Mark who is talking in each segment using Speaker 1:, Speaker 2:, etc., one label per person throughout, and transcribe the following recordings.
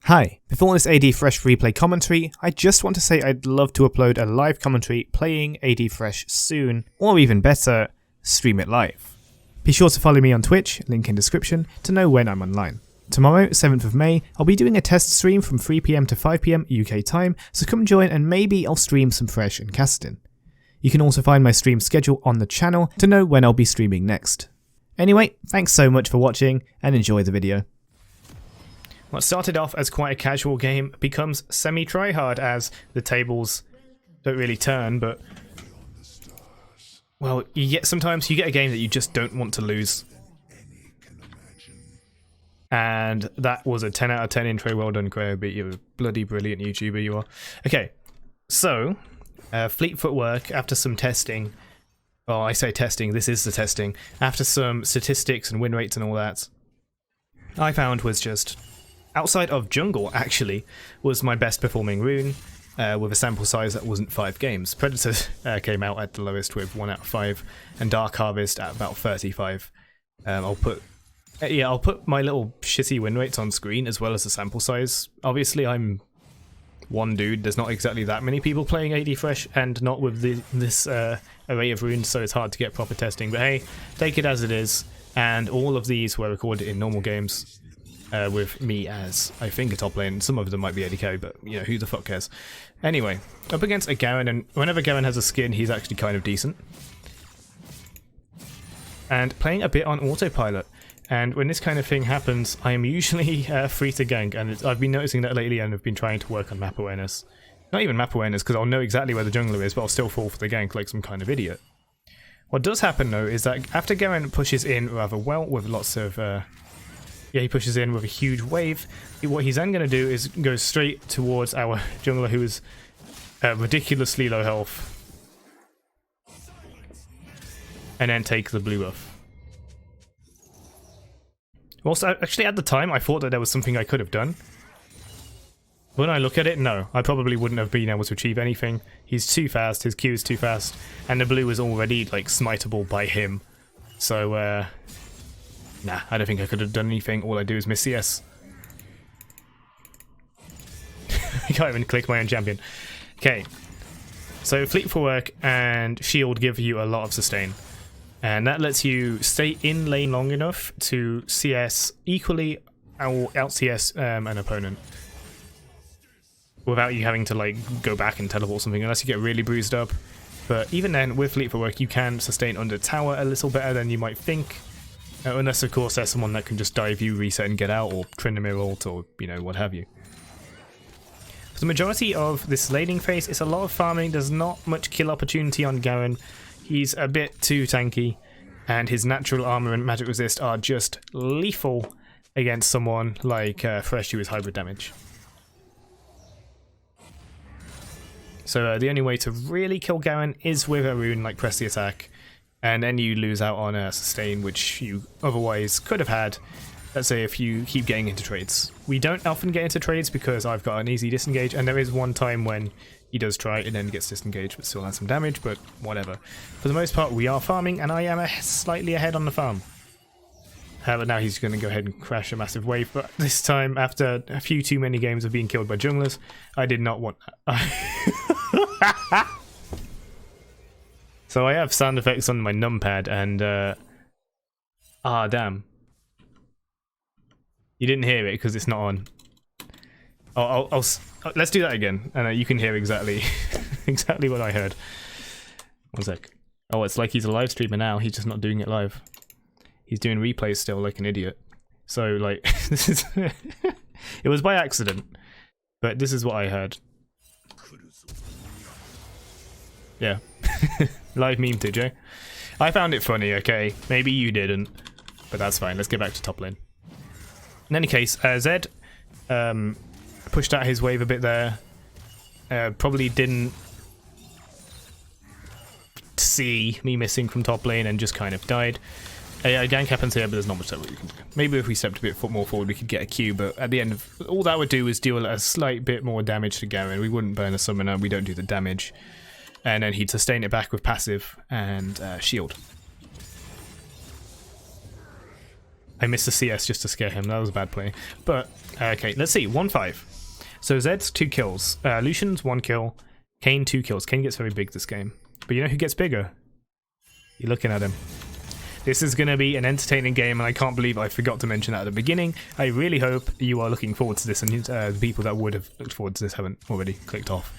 Speaker 1: Hi, before this AD Thresh replay commentary, I just want to say I'd love to upload a live commentary playing AD Thresh soon, or even better, stream it live. Be sure to follow me on Twitch, link in description, to know when I'm online. Tomorrow, 7th of May, I'll be doing a test stream from 3 PM to 5 PM UK time, so come join and maybe I'll stream some Thresh and kassadin. You can also find my stream schedule on the channel to know when I'll be streaming next. Anyway, thanks so much for watching and enjoy the video. What started off as quite a casual game becomes semi-tryhard as the tables don't really turn, but well, sometimes you get a game that you just don't want to lose. And that was a 10 out of 10 intro. Well done, Crowby. You're a bloody brilliant YouTuber, you are. Okay, so Fleet Footwork, after some testing, well, I say testing, this is the testing, after some statistics and win rates and all that, I found was just, outside of jungle actually, was my best performing rune, with a sample size that wasn't 5 games. Predator came out at the lowest with 1 out of 5, and Dark Harvest at about 35. I'll put my little shitty win rates on screen as well as the sample size. Obviously I'm one dude, there's not exactly that many people playing AD Thresh and not with this array of runes, so it's hard to get proper testing, but hey, take it as it is. And all of these were recorded in normal games, with me as, I think, a top lane. Some of them might be AD carry, but you know, who the fuck cares. Anyway, up against a Garen, and whenever Garen has a skin, he's actually kind of decent. And playing a bit on autopilot. And when this kind of thing happens, I am usually free to gank, and I've been noticing that lately, and I've been trying to work on map awareness. Not even map awareness, because I'll know exactly where the jungler is, but I'll still fall for the gank like some kind of idiot. What does happen though is that after Garen pushes in rather well with lots of he pushes in with a huge wave, what he's then going to do is go straight towards our jungler, who is ridiculously low health, and then take the blue buff. Also, actually at the time I thought that there was something I could have done. When I look at it, no, I probably wouldn't have been able to achieve anything. He's too fast, his Q is too fast, and the blue is already like smiteable by him. So nah, I don't think I could have done anything. All I do is miss CS. I can't even click my own champion. Okay, so Fleet Footwork and Shield give you a lot of sustain, and that lets you stay in lane long enough to CS equally or out CS an opponent without you having to like go back and teleport something, unless you get really bruised up. But even then, with Fleet Footwork, you can sustain under tower a little better than you might think. Unless, of course, there's someone that can just dive you, reset and get out, or Tryndamere ult, or, you know, what have you. For the majority of this laning phase, it's a lot of farming. There's not much kill opportunity on Garen. He's a bit too tanky, and his natural armor and magic resist are just lethal against someone like Thresh, who is hybrid damage. So the only way to really kill Garen is with a rune like Press the Attack, and then you lose out on a sustain, which you otherwise could have had, let's say, if you keep getting into trades. We don't often get into trades because I've got an easy disengage, and there is one time when he does try and then gets disengaged but still has some damage, but whatever. For the most part, we are farming, and I am slightly ahead on the farm. But now he's going to go ahead and crash a massive wave, but this time, after a few too many games of being killed by junglers, I did not want that. So I have sound effects on my numpad, and damn, you didn't hear it because it's not on. Let's do that again, and you can hear exactly exactly what I heard. One sec. Oh, it's like he's a live streamer now. He's just not doing it live. He's doing replays still like an idiot. So like this is it was by accident, but this is what I heard. Yeah. Live meme too, Jay. I found it funny, okay? Maybe you didn't, but that's fine. Let's get back to top lane. In any case, Zed pushed out his wave a bit there. Probably didn't see me missing from top lane and just kind of died. A gank happens here, but there's not much that we can do. Maybe if we stepped a bit more forward, we could get a Q, but at the end of all that would do is deal a slight bit more damage to Garen. We wouldn't burn a summoner, we don't do the damage. And then he'd sustain it back with passive and shield. I missed the CS just to scare him. That was a bad play. But, okay, let's see. 1-5. So Zed's 2 kills. Lucian's 1 kill. Kayn 2 kills. Kayn gets very big this game. But you know who gets bigger? You're looking at him. This is going to be an entertaining game, and I can't believe I forgot to mention that at the beginning. I really hope you are looking forward to this, and the people that would have looked forward to this haven't already clicked off.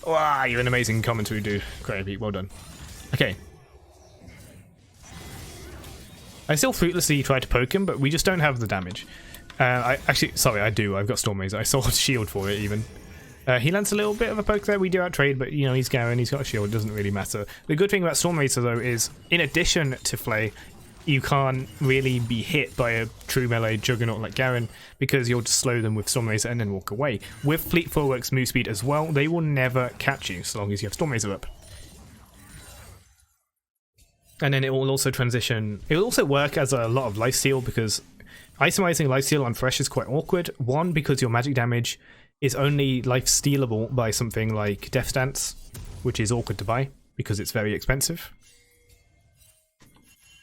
Speaker 1: Wow, you're an amazing commentary, dude. Great, Pete. Well done. Okay. I still fruitlessly try to poke him, but we just don't have the damage. Sorry, I do. I've got Storm Razor. I saw a shield for it, even. He lands a little bit of a poke there. We do out-trade, but, you know, he's Garen. He's got a shield. It doesn't really matter. The good thing about Storm Razor, though, is, in addition to Flay, you can't really be hit by a true melee juggernaut like Garen, because you'll just slow them with Storm Razor and then walk away. With Fleet Footwork's move speed as well, they will never catch you, so long as you have Storm Razor up. And then it will also transition. It will also work as a lot of lifesteal, because itemizing lifesteal on Thresh is quite awkward. One, because your magic damage is only life stealable by something like Death Stance, which is awkward to buy because it's very expensive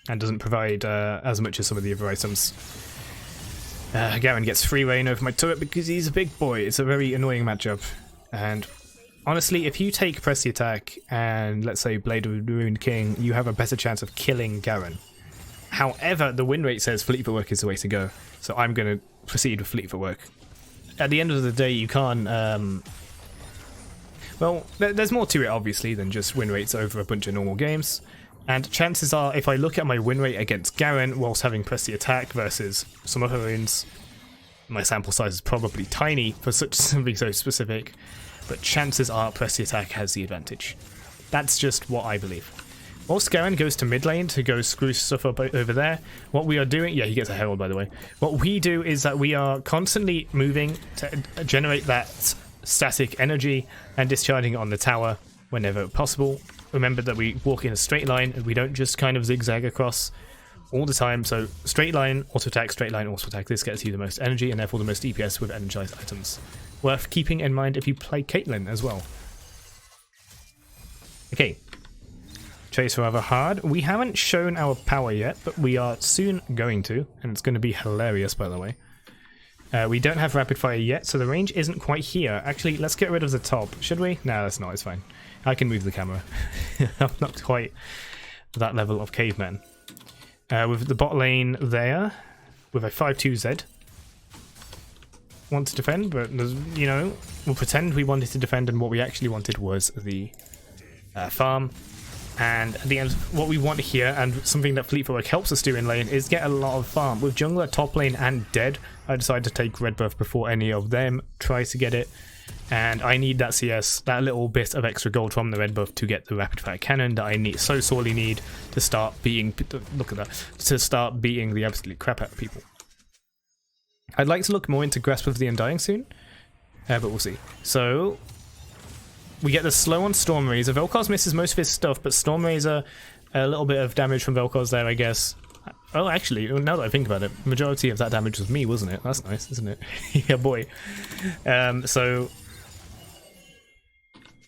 Speaker 1: and doesn't provide as much as some of the other items. Garen gets free reign over my turret because he's a big boy. It's a very annoying matchup. And honestly, if you take Press the Attack and, let's say, Blade of the Ruined King, you have a better chance of killing Garen. However, the win rate says Fleet Footwork is the way to go, so I'm going to proceed with Fleet Footwork. At the end of the day, you can't... well, there's more to it, obviously, than just win rates over a bunch of normal games. And chances are, if I look at my win rate against Garen whilst having Press the Attack versus some other runes, my sample size is probably tiny for something so specific, but chances are Press the Attack has the advantage. That's just what I believe. Whilst Garen goes to mid lane to go screw stuff up over there, what we are doing... Yeah, he gets a herald, by the way. What we do is that we are constantly moving to generate that static energy and discharging it on the tower whenever possible. Remember that we walk in a straight line, and we don't just kind of zigzag across all the time. So straight line, auto attack, straight line, auto attack. This gets you the most energy and therefore the most DPS with energized items. Worth keeping in mind if you play Caitlyn as well. Okay. Chase rather hard. We haven't shown our power yet, but we are soon going to, and it's going to be hilarious, by the way. We don't have rapid fire yet, so the range isn't quite here. Actually, let's get rid of the top. Should we? No, that's not. It's fine. I can move the camera. I'm not quite that level of caveman. With the bot lane there, with a 5-2 Z. Want to defend, but, you know, we'll pretend we wanted to defend, and what we actually wanted was the farm. And at the end, what we want here, and something that Fleet Footwork helps us do in lane, is get a lot of farm. With jungler top lane and dead, I decided to take red buff before any of them tries to get it. And I need that CS, that little bit of extra gold from the red buff to get the rapid fire cannon that I so sorely need to start beating... Look at that. To start beating the absolute crap out of people. I'd like to look more into Grasp of the Undying soon, but we'll see. So... we get the slow on Storm Razor. Vel'Koz misses most of his stuff, but Storm Razor, a little bit of damage from Vel'Koz there, I guess. Oh, actually, now that I think about it, majority of that damage was me, wasn't it? That's nice, isn't it? Yeah, boy. So...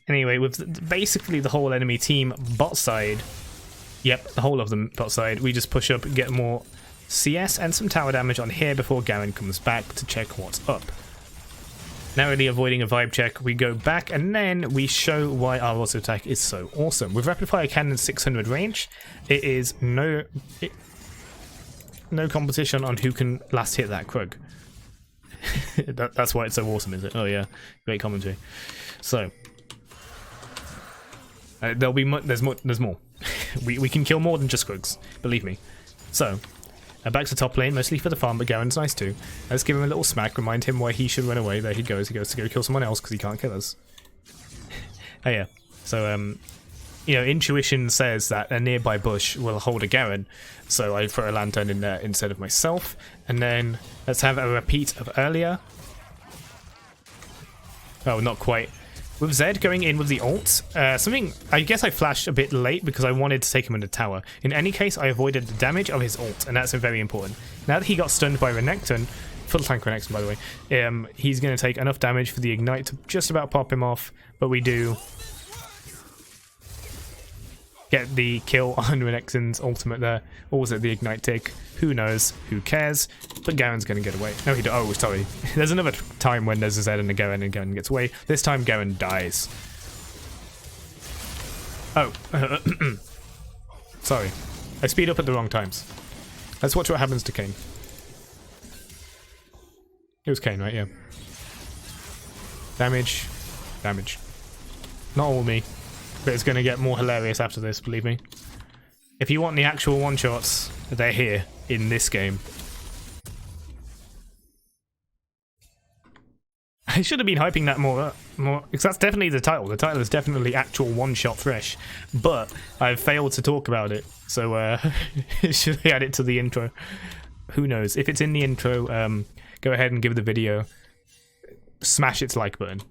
Speaker 1: anyway, with basically the whole enemy team bot side, yep, the whole of them bot side, we just push up and get more CS and some tower damage on here before Garen comes back to check what's up. Narrowly avoiding a vibe check, we go back and then we show why our auto attack is so awesome. With rapid fire cannon 600 range, it is no competition on who can last hit that Krug. That's why it's so awesome, is it? Oh yeah, great commentary. So there'll be there's more. we can kill more than just Krugs, believe me. So. Back to top lane, mostly for the farm, but Garen's nice too. Let's give him a little smack, remind him why he should run away. There he goes to go kill someone else because he can't kill us. Oh yeah, so you know, intuition says that a nearby bush will hold a Garen, so I throw a lantern in there instead of myself. And then let's have a repeat of earlier. Oh, not quite. With Zed going in with the ult, something, I guess I flashed a bit late because I wanted to take him in the tower. In any case, I avoided the damage of his ult, and that's very important. Now that he got stunned by Renekton, full tank Renekton by the way, he's going to take enough damage for the ignite to just about pop him off, but we do get the kill on Renekton's ultimate there. Or was it the Ignite tick? Who knows? Who cares? But Garen's going to get away. No, he oh, sorry. There's another time when there's a Zed and a Garen gets away. This time Garen dies. Oh. Sorry. I speed up at the wrong times. Let's watch what happens to Kayn. It was Kayn, right? Yeah. Damage. Damage. Not all me. But it's going to get more hilarious after this, believe me. If you want the actual one-shots, they're here in this game. I should have been hyping that more, because that's definitely the title. The title is definitely actual one-shot Thresh, but I've failed to talk about it, so should I add it to the intro? Who knows? If it's in the intro, go ahead and give the video, smash its like button.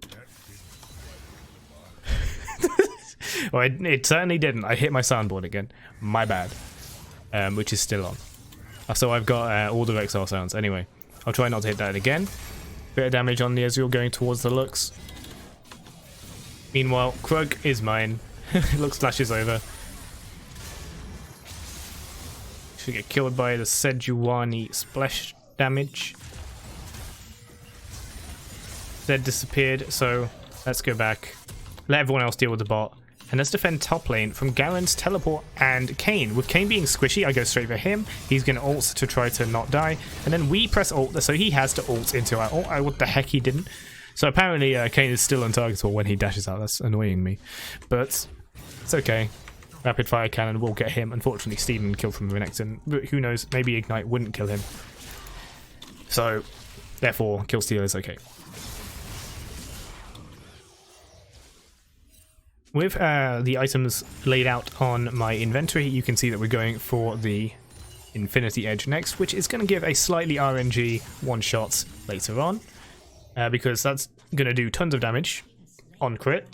Speaker 1: Well, it certainly didn't. I hit my soundboard again. My bad. Which is still on. So I've got all the Rexar sounds. Anyway, I'll try not to hit that again. Bit of damage on the Ezreal going towards the Lux. Meanwhile, Krug is mine. Lux flashes over. Should get killed by the Sejuani splash damage. Zed disappeared, so let's go back. Let everyone else deal with the bot. And let's defend top lane from Garen's teleport and Kayn. With Kayn being squishy, I go straight for him. He's going to ult to try to not die. And then we press ult, so he has to ult into our ult. What the heck, he didn't. So apparently Kayn is still untargetable when he dashes out. That's annoying me. But it's okay. Rapid fire cannon will get him. Unfortunately, Steven killed from Renekton. But who knows, maybe Ignite wouldn't kill him. So, therefore, kill steal is okay. With the items laid out on my inventory, you can see that we're going for the Infinity Edge next, which is going to give a slightly RNG one-shot later on, because that's going to do tons of damage on crit,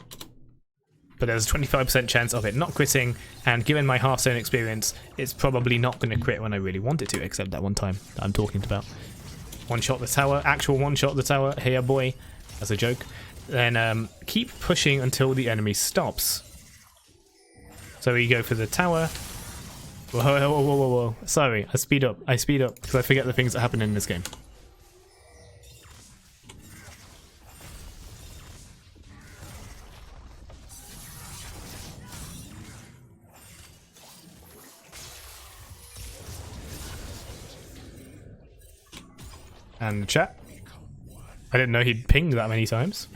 Speaker 1: but there's a 25% chance of it not critting, and given my Hearthstone experience, it's probably not going to crit when I really want it to, except that one time that I'm talking about. One-shot the tower, actual one-shot the tower, here boy, as a joke. Then keep pushing until the enemy stops. So we go for the tower. Whoa, whoa, whoa, whoa, whoa. Sorry, I speed up because I forget the things that happen in this game. And the chat. I didn't know he'd pinged that many times.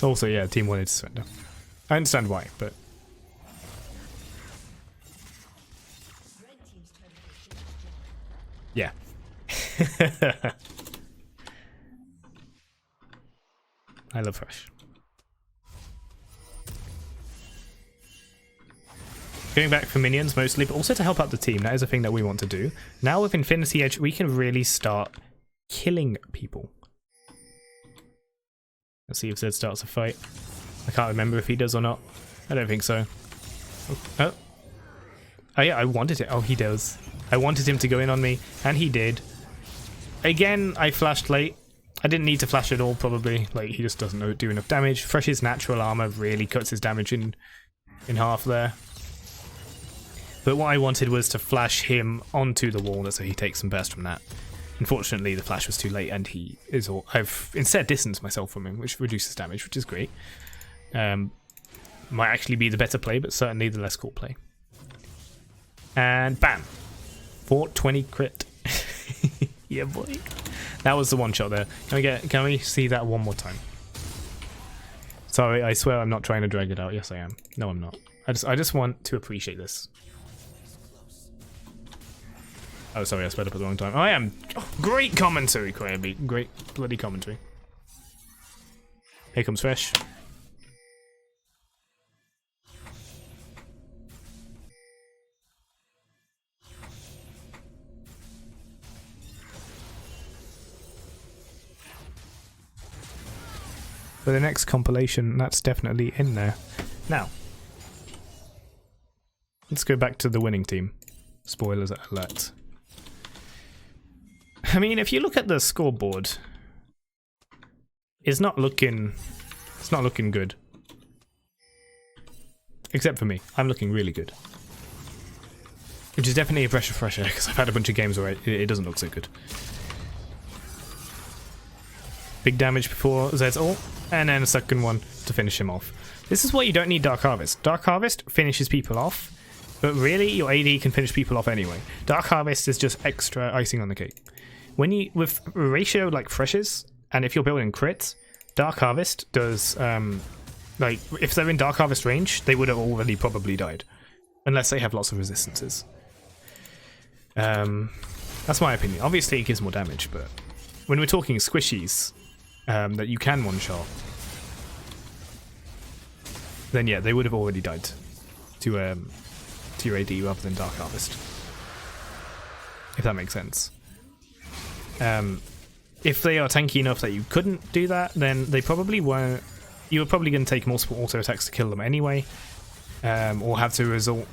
Speaker 1: Also, yeah, team wanted to surrender. I understand why, but... yeah. I love Thresh. Going back for minions mostly, but also to help out the team. That is a thing that we want to do. Now with Infinity Edge, we can really start killing people. Let's see if Zed starts a fight. I can't remember if he does or not. I don't think so. Oh. Oh yeah, I wanted it. Oh, he does. I wanted him to go in on me, and he did. Again, I flashed late. I didn't need to flash at all, probably. Like, he just doesn't do enough damage. Thresh's natural armor really cuts his damage in half there. But what I wanted was to flash him onto the wall so he takes some burst from that. Unfortunately, the flash was too late, and he is all... I've instead distanced myself from him, which reduces damage, which is great. Might actually be the better play, but certainly the less cool play. And bam! 420 crit. Yeah, boy. That was the one shot there. Can we see that one more time? Sorry, I swear I'm not trying to drag it out. Yes, I am. No, I'm not. I just want to appreciate this. Oh, sorry, I sped up at the wrong time. I am... Oh, great commentary, Kirby. Great bloody commentary. Here comes Thresh. For the next compilation, that's definitely in there. Now, let's go back to the winning team. Spoilers alert. I mean, if you look at the scoreboard, is not looking... It's not looking good. Except for me. I'm looking really good. Which is definitely a pressure fresher, because I've had a bunch of games where it doesn't look so good. Big damage before Zed's ult, and then a second one to finish him off. This is why you don't need Dark Harvest. Dark Harvest finishes people off, but really your AD can finish people off anyway. Dark Harvest is just extra icing on the cake. When you, with a ratio like Thresh's, and if you're building crits, Dark Harvest does, like, if they're in Dark Harvest range, they would have already probably died. Unless they have lots of resistances. That's my opinion. Obviously it gives more damage, but when we're talking squishies that you can one-shot, then yeah, they would have already died to your AD rather than Dark Harvest. If that makes sense. If they are tanky enough that you couldn't do that, then they probably won't. You were probably going to take multiple auto attacks to kill them anyway, or have to resolve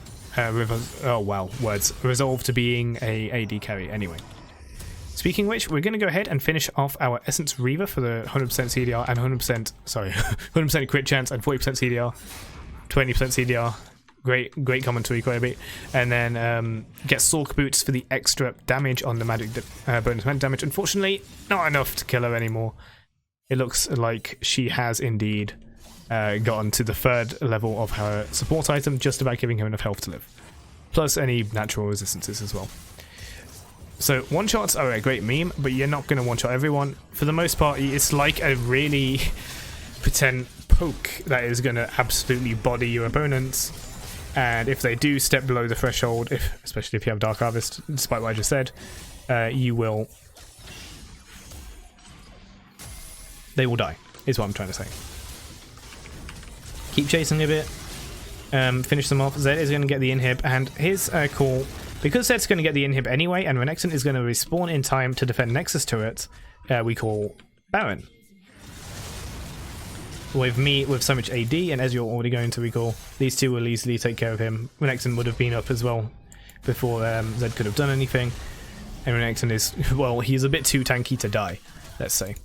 Speaker 1: to being a AD carry anyway. Speaking of which, we're going to go ahead and finish off our Essence Reaver for the 100% CDR and 100% crit chance and 40% CDR, 20% CDR. Great commentary, quite a bit. And then get Sork Boots for the extra damage on the magic bonus magic damage. Unfortunately, not enough to kill her anymore. It looks like she has indeed gotten to the 3rd level of her support item, just about giving her enough health to live. Plus any natural resistances as well. So one-shots are a great meme, but you're not going to one-shot everyone. For the most part, it's like a really potent poke that is going to absolutely body your opponents. And if they do step below the threshold, especially if you have Dark Harvest, despite what I just said, they will die, is what I'm trying to say. Keep chasing a bit, finish them off. Zed is going to get the inhib, and his call, because Zed's going to get the inhib anyway, and Renekton is going to respawn in time to defend Nexus turret, we call Baron. With me with so much AD, and as you're already going to recall, these two will easily take care of him. Renekton would have been up as well before Zed could have done anything. And Renekton is, well, he's a bit too tanky to die, let's say.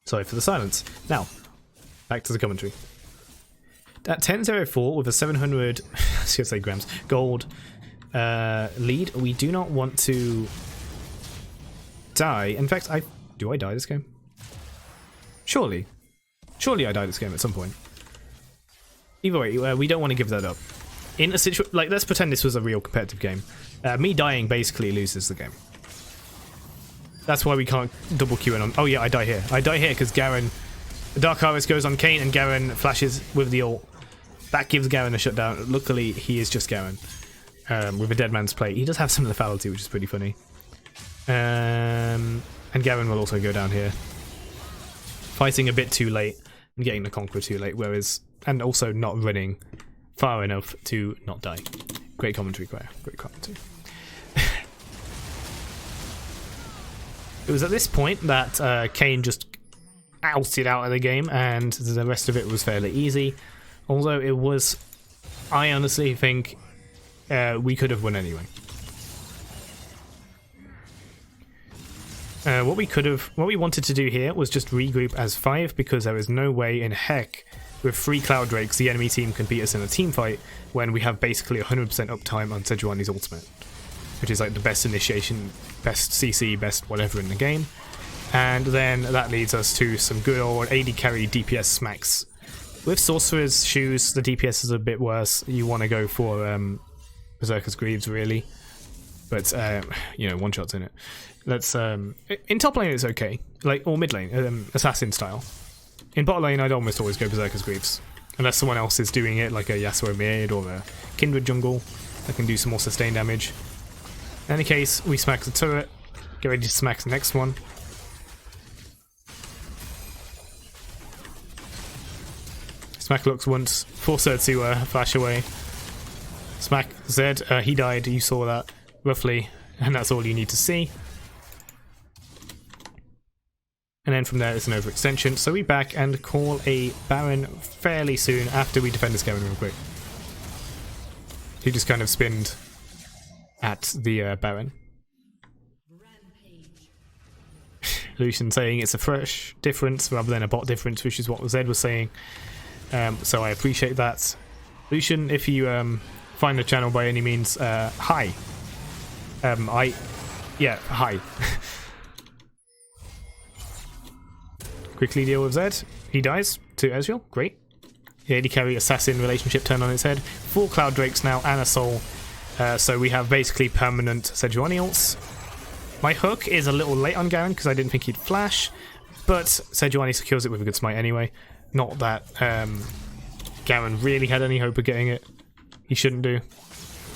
Speaker 1: Sorry for the silence. Now, back to the commentary. At 10.04 with a 700 I was gonna say grams gold lead, we do not want to die. In fact, do I die this game? Surely I die this game at some point. Either way, we don't want to give that up. In a situation like, let's pretend this was a real competitive game. Me dying basically loses the game. That's why we can't double Q in on. Oh yeah, I die here. I die here because Garen, Dark Harvest goes on Kayn and Garen flashes with the ult. That gives Garen a shutdown. Luckily, he is just Garen. With a dead man's plate. He does have some lethality, which is pretty funny. And Garen will also go down here. Fighting a bit too late and getting the Conqueror too late, and also not running far enough to not die. Great commentary, Claire. Great commentary. It was at this point that Kayn just ousted out of the game, and the rest of it was fairly easy. Although it was, I honestly think we could have won anyway. What we wanted to do here was just regroup as 5, because there is no way in heck with 3 Cloud Drakes the enemy team can beat us in a team fight when we have basically 100% uptime on Sejuani's ultimate, which is like the best initiation, best CC, best whatever in the game. And then that leads us to some good old AD carry DPS smacks. With Sorcerer's Shoes, the DPS is a bit worse. You want to go for Berserker's Greaves, really. But, you know, one shot's in it. Let's, in top lane it's okay. Like, or mid lane, assassin style. In bot lane I'd almost always go Berserker's Greaves. Unless someone else is doing it, like a Yasuo mid or a Kindred jungle that can do some more sustained damage. In any case, we smack the turret. Get ready to smack the next one. Smack looks once, force her to flash away. Smack Zed, he died, you saw that, roughly, and that's all you need to see. And then from there it's an overextension. So we back and call a Baron fairly soon after we defend this Garen real quick. He just kind of spinned at the Baron. Lucian saying it's a Thresh difference rather than a bot difference, which is what Zed was saying. So I appreciate that. Lucian, if you find the channel by any means, hi. Yeah, hi. Quickly deal with Zed. He dies to Ezreal. Great. The AD carry assassin relationship turned on its head. 4 Cloud Drakes now and a soul. So we have basically permanent Sejuani ults. My hook is a little late on Garen because I didn't think he'd flash, but Sejuani secures it with a good smite anyway. Not that Garen really had any hope of getting it. He shouldn't do.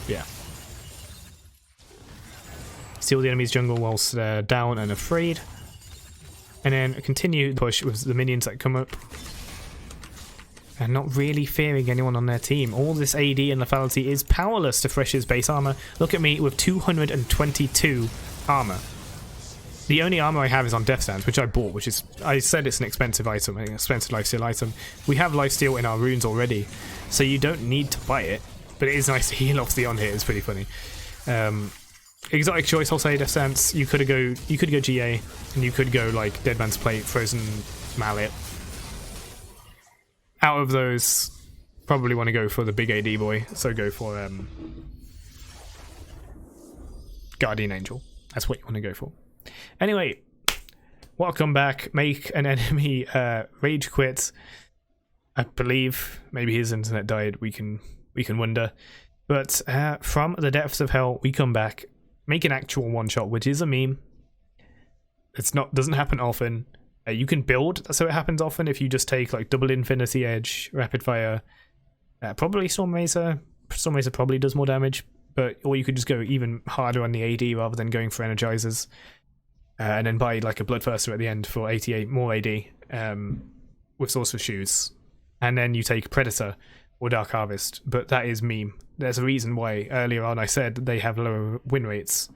Speaker 1: Yeah. Steal the enemy's jungle whilst down and afraid. And then continue the push with the minions that come up. And not really fearing anyone on their team. All this AD and lethality is powerless to Thresh's base armor. Look at me with 222 armor. The only armor I have is on Death Stance, which I bought, which is, I said it's an expensive item, an expensive lifesteal item. We have lifesteal in our runes already, so you don't need to buy it, but it is nice to heal off the on here. It's pretty funny. Exotic choice, I'll say Death Stance. You could go GA, and you could go like Dead Man's Plate, Frozen Mallet. Out of those, probably want to go for the big AD boy, so go for Guardian Angel. That's what you want to go for. Anyway, welcome back. Make an enemy rage quit. I believe maybe his internet died. We can wonder. But from the depths of hell, we come back. Make an actual one shot, which is a meme. Doesn't happen often. You can build so it happens often if you just take like double Infinity Edge, Rapid Fire, probably Storm Razor. Storm Razor probably does more damage, or you could just go even harder on the AD rather than going for Energizers, and then buy like a Bloodthirster at the end for 88 more AD with Sorcerer's Shoes, and then you take Predator or Dark Harvest. But that is meme. There's a reason why earlier on I said they have lower win rates.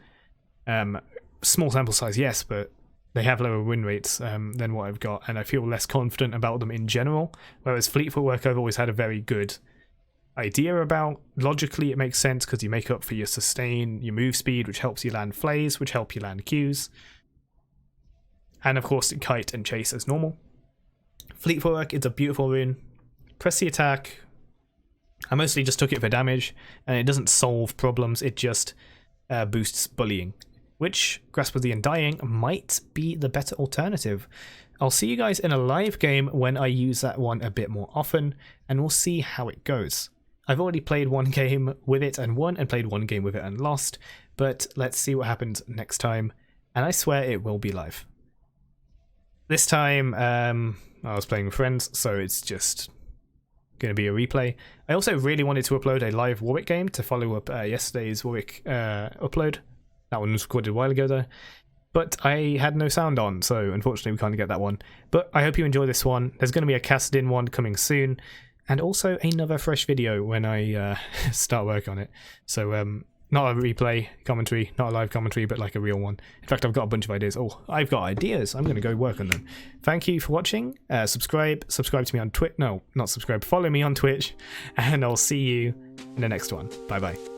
Speaker 1: Small sample size, yes, but they have lower win rates than what I've got, and I feel less confident about them in general. Whereas Fleet Footwork I've always had a very good idea about. Logically it makes sense because you make up for your sustain, your move speed, which helps you land flays, which help you land Qs. And of course Kite and Chase as normal. Fleet Footwork is a beautiful rune. Press the attack. I mostly just took it for damage, and it doesn't solve problems, it just boosts bullying. Which, Grasp of the Undying, might be the better alternative. I'll see you guys in a live game when I use that one a bit more often, and we'll see how it goes. I've already played one game with it and won, and played one game with it and lost, but let's see what happens next time, and I swear it will be live. This time, I was playing with friends, so it's just going to be a replay. I also really wanted to upload a live Warwick game to follow up yesterday's Warwick upload. That one was recorded a while ago though, but I had no sound on, so unfortunately we can't get that one. But I hope you enjoy this one. There's going to be a Kassadin one coming soon, and also another Thresh video when I start work on it. So not a replay commentary, not a live commentary, but like a real one. In fact, I've got a bunch of ideas. Oh, I've got ideas. I'm going to go work on them. Thank you for watching. Subscribe to me on Twitch. No, not subscribe. Follow me on Twitch, and I'll see you in the next one. Bye bye.